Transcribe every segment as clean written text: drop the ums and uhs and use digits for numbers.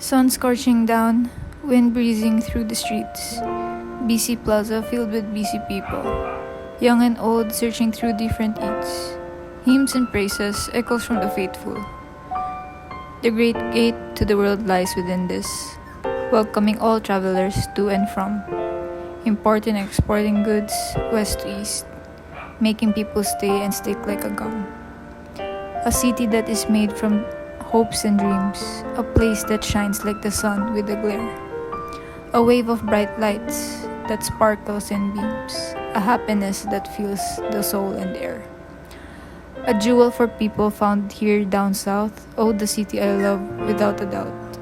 Sun scorching down, wind breezing through the streets. Busy plaza filled with busy people, young and old searching through different eats. Hymns and praises echoes from the faithful. The great gate to the world lies within this, welcoming all travelers to and from, importing and exporting goods west to east, making people stay and stick like a gum. A city that is made from hopes and dreams, a place that shines like the sun with a glare. A wave of bright lights that sparkles and beams, a happiness that fills the soul and air. A jewel for people found here down south, oh the city I love without a doubt.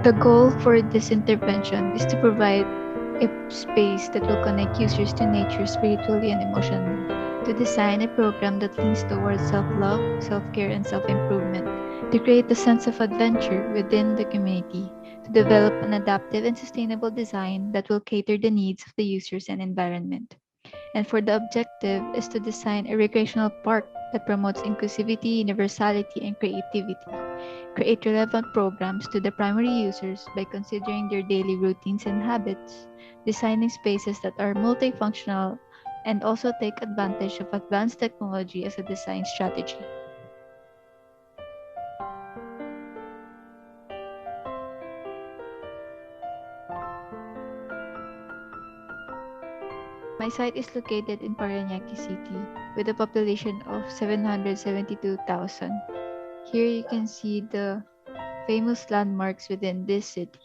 The goal for this intervention is to provide a space that will connect users to nature spiritually and emotionally, to design a program that leans towards self-love, self-care, and self-improvement, to create a sense of adventure within the community, to develop an adaptive and sustainable design that will cater the needs of the users and environment. And for the objective is to design a recreational park that promotes inclusivity, universality, and creativity. Create relevant programs to the primary users by considering their daily routines and habits, designing spaces that are multifunctional, and also take advantage of advanced technology as a design strategy. My site is located in Parañaque City with a population of 772,000. Here you can see the famous landmarks within this city.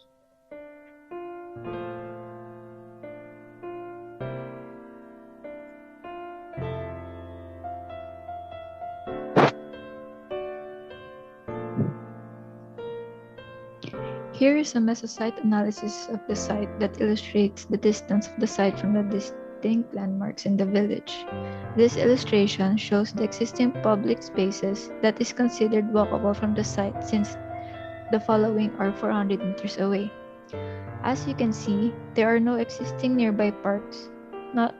Here is a mesosite analysis of the site that illustrates the distance of the site from the distinct landmarks in the village. This illustration shows the existing public spaces that is considered walkable from the site since the following are 400 meters away. As you can see, there are no existing nearby parks, not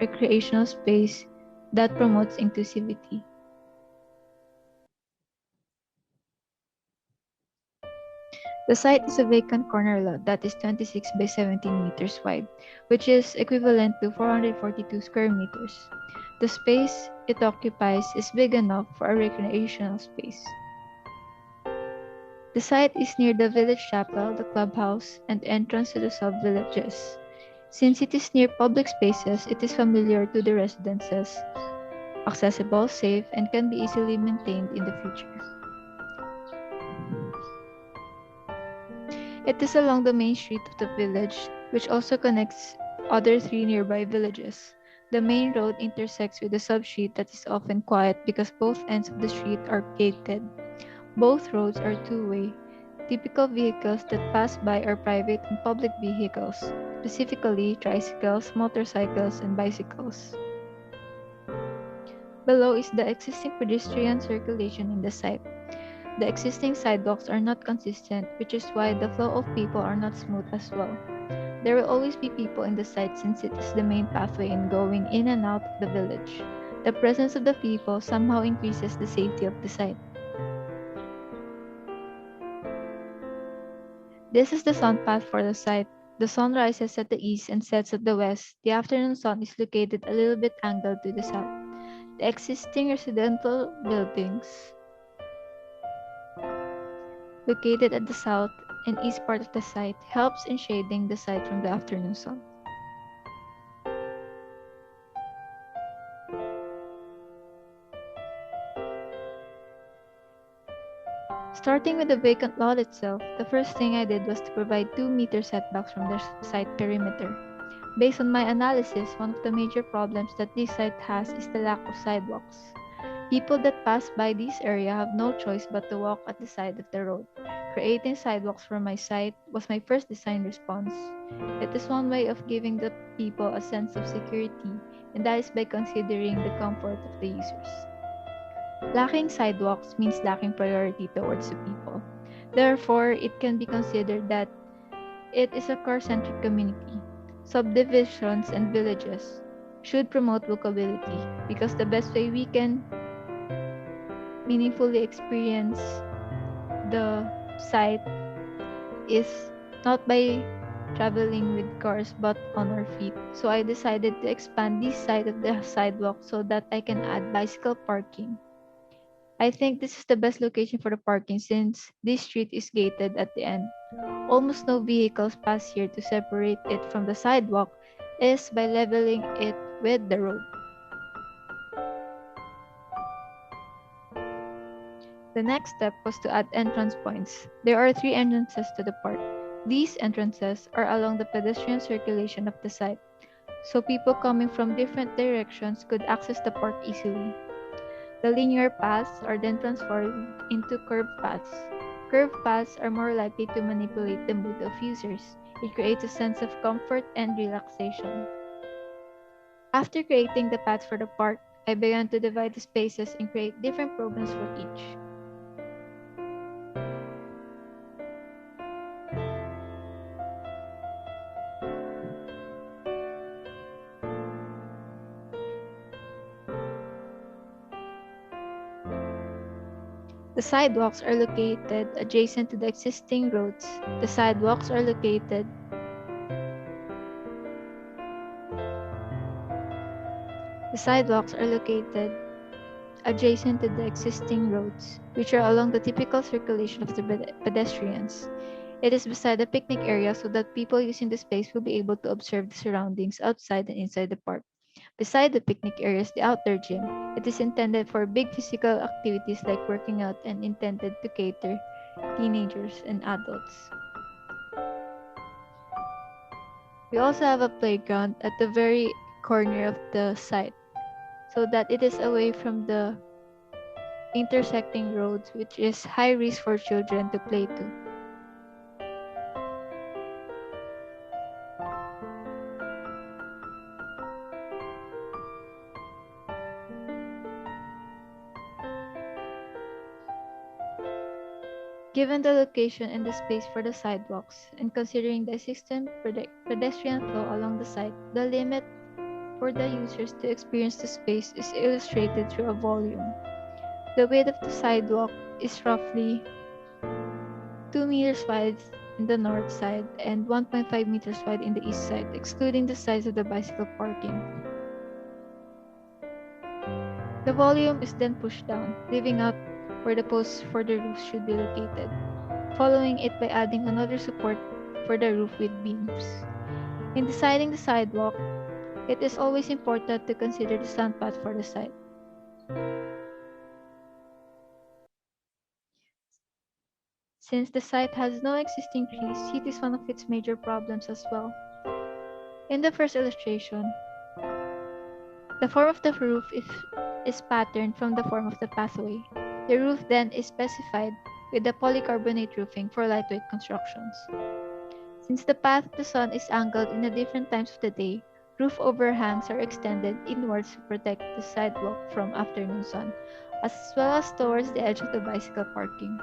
recreational space that promotes inclusivity. The site is a vacant corner lot that is 26 by 17 meters wide, which is equivalent to 442 square meters. The space it occupies is big enough for a recreational space. The site is near the village chapel, the clubhouse, and entrance to the sub-villages. Since it is near public spaces, it is familiar to the residences, accessible, safe, and can be easily maintained in the future. It is along the main street of the village, which also connects other three nearby villages. The main road intersects with a sub-street that is often quiet because both ends of the street are gated. Both roads are two-way. Typical vehicles that pass by are private and public vehicles, specifically tricycles, motorcycles, and bicycles. Below is the existing pedestrian circulation in the site. The existing sidewalks are not consistent, which is why the flow of people are not smooth as well. There will always be people in the site since it is the main pathway in going in and out of the village. The presence of the people somehow increases the safety of the site. This is the sun path for the site. The sun rises at the east and sets at the west. The afternoon sun is located a little bit angled to the south. The existing residential buildings located at the south and east part of the site helps in shading the site from the afternoon sun. Starting with the vacant lot itself, the first thing I did was to provide 2-meter setbacks from the site perimeter. Based on my analysis, one of the major problems that this site has is the lack of sidewalks. People that pass by this area have no choice but to walk at the side of the road. Creating sidewalks for my site was my first design response. It is one way of giving the people a sense of security, and that is by considering the comfort of the users. Lacking sidewalks means lacking priority towards the people. Therefore, it can be considered that it is a car-centric community. Subdivisions and villages should promote walkability because the best way we can meaningfully experience the site is not by traveling with cars but on our feet. So I decided to expand this side of the sidewalk so that I can add bicycle parking. I think this is the best location for the parking since this street is gated at the end. Almost no vehicles pass here. To separate it from the sidewalk is by leveling it with the road. The next step was to add entrance points. There are three entrances to the park. These entrances are along the pedestrian circulation of the site, so people coming from different directions could access the park easily. The linear paths are then transformed into curved paths. Curved paths are more likely to manipulate the mood of users. It creates a sense of comfort and relaxation. After creating the paths for the park, I began to divide the spaces and create different programs for each. The sidewalks are located adjacent to the existing roads. The sidewalks are located The sidewalks are located adjacent to the existing roads, which are along the typical circulation of the pedestrians. It is beside the picnic area so that people using the space will be able to observe the surroundings outside and inside the park. Beside the picnic area is the outdoor gym. It is intended for big physical activities like working out and intended to cater teenagers and adults. We also have a playground at the very corner of the site so that it is away from the intersecting roads, which is high risk for children to play to. Given the location and the space for the sidewalks, and considering the existing pedestrian flow along the site, the limit for the users to experience the space is illustrated through a volume. The width of the sidewalk is roughly 2 meters wide in the north side and 1.5 meters wide in the east side, excluding the size of the bicycle parking. The volume is then pushed down, leaving out where the posts for the roof should be located, following it by adding another support for the roof with beams. In deciding the sidewalk, it is always important to consider the sun path for the site. Since the site has no existing trees, heat is one of its major problems as well. In the first illustration, the form of the roof is patterned from the form of the pathway. The roof then is specified with the polycarbonate roofing for lightweight constructions. Since the path of the sun is angled in the different times of the day, roof overhangs are extended inwards to protect the sidewalk from afternoon sun, as well as towards the edge of the bicycle parking.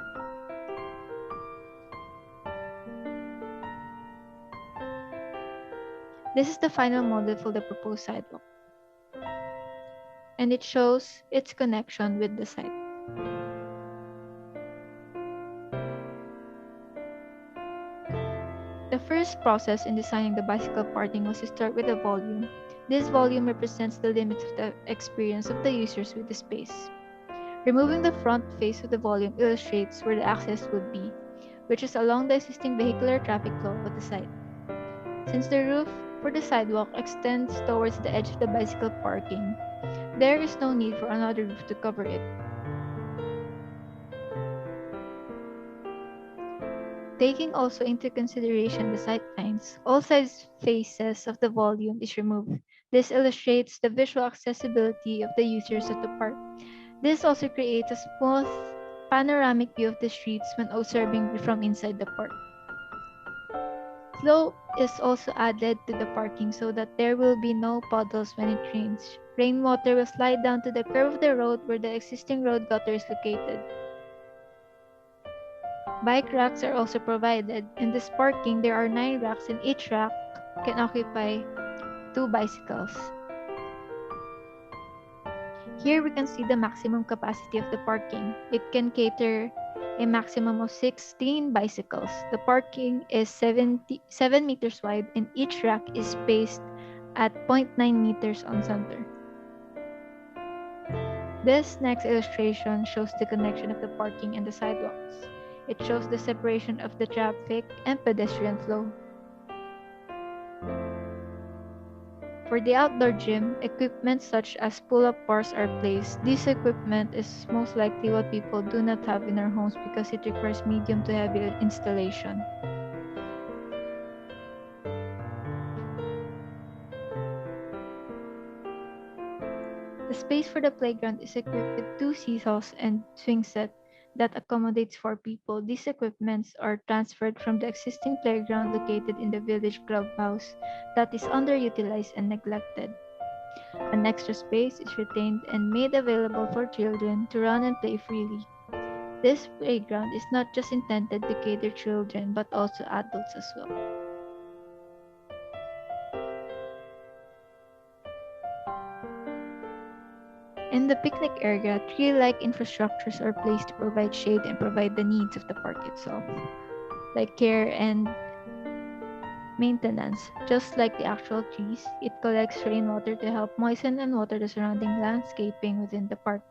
This is the final model for the proposed sidewalk, and it shows its connection with the site. The first process in designing the bicycle parking was to start with a volume. This volume represents the limits of the experience of the users with the space. Removing the front face of the volume illustrates where the access would be, which is along the existing vehicular traffic flow of the site. Since the roof for the sidewalk extends towards the edge of the bicycle parking, there is no need for another roof to cover it. Taking also into consideration the sight lines, all side faces of the volume is removed. This illustrates the visual accessibility of the users of the park. This also creates a smooth panoramic view of the streets when observing from inside the park. Slope is also added to the parking so that there will be no puddles when it rains. Rainwater will slide down to the curve of the road where the existing road gutter is located. Bike racks are also provided. In this parking, there are 9 racks and each rack can occupy 2 bicycles. Here we can see the maximum capacity of the parking. It can cater a maximum of 16 bicycles. The parking is 7 meters wide and each rack is spaced at 0.9 meters on center. This next illustration shows the connection of the parking and the sidewalks. It shows the separation of the traffic and pedestrian flow. For the outdoor gym, equipment such as pull-up bars are placed. This equipment is most likely what people do not have in our homes because it requires medium to heavy installation. The space for the playground is equipped with 2 seesaws and swing set that accommodates 4 people. These equipments are transferred from the existing playground located in the village clubhouse that is underutilized and neglected. An extra space is retained and made available for children to run and play freely. This playground is not just intended to cater children but also adults as well. In the picnic area, tree-like infrastructures are placed to provide shade and provide the needs of the park itself, like care and maintenance. Just like the actual trees, it collects rainwater to help moisten and water the surrounding landscaping within the park.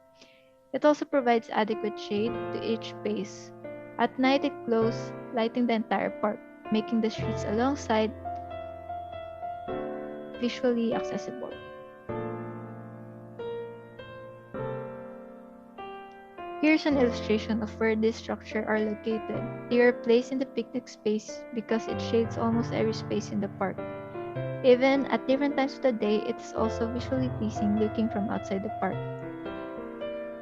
It also provides adequate shade to each space. At night, it glows, lighting the entire park, making the streets alongside visually accessible. Here's an illustration of where this structure are located. They are placed in the picnic space because it shades almost every space in the park. Even at different times of the day, it is also visually pleasing looking from outside the park.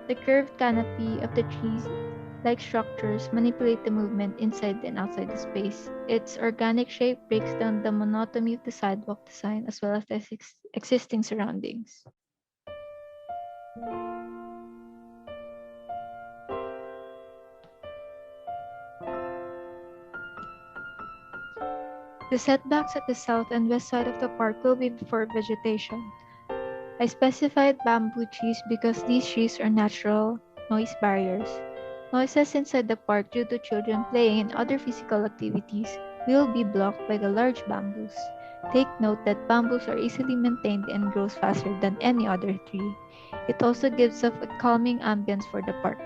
The curved canopy of the trees-like structures manipulate the movement inside and outside the space. Its organic shape breaks down the monotony of the sidewalk design as well as the existing surroundings. The setbacks at the south and west side of the park will be for vegetation. I specified bamboo trees because these trees are natural noise barriers. Noises inside the park due to children playing and other physical activities will be blocked by the large bamboos. Take note that bamboos are easily maintained and grows faster than any other tree. It also gives off a calming ambience for the park.